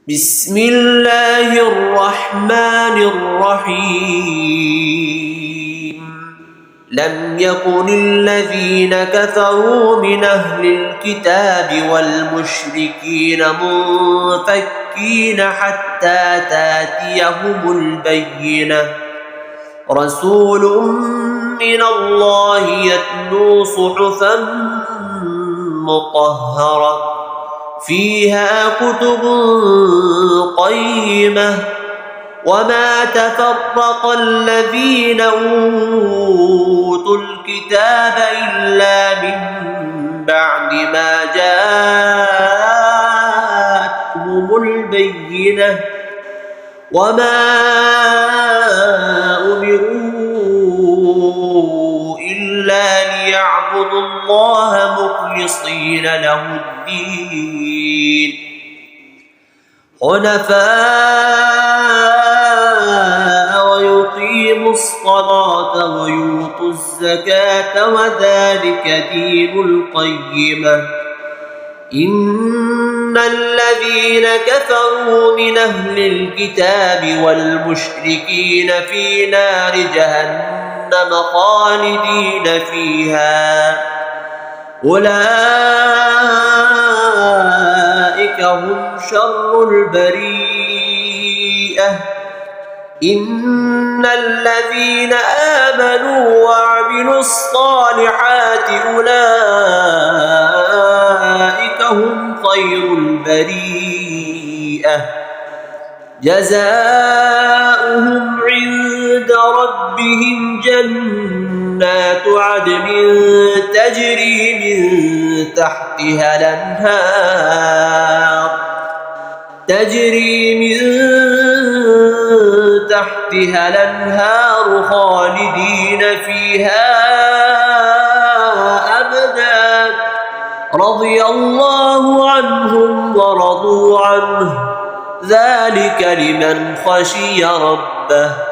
بسم الله الرحمن الرحيم لم يكن الذين كفروا من أهل الكتاب والمشركين منفكين حتى تأتيهم البينة رسول من الله يتلو صحفا مطهرة فيها كتب قيمة وما تفرق الذين أوتوا الكتاب إلا من بعد ما جاءتهم البينة وما أمروا إلا ليعبدوا الله مخلصين له الدين حنفاء ويقيموا الصلاة ويؤتوا الزكاة وذلك دين القيمة إن الذين كفروا من أهل الكتاب والمشركين في نار جهنم خالدين فيها أولئك هم شر البريئة إن الذين آمنوا وعملوا الصالحات أولئك هم خير البريئة جزاؤهم عند ربهم جنات عدن تجري من تحتها الأنهار خالدين فيها أبدا رضي الله عنهم ورضوا عنه ذلك لمن خشي ربه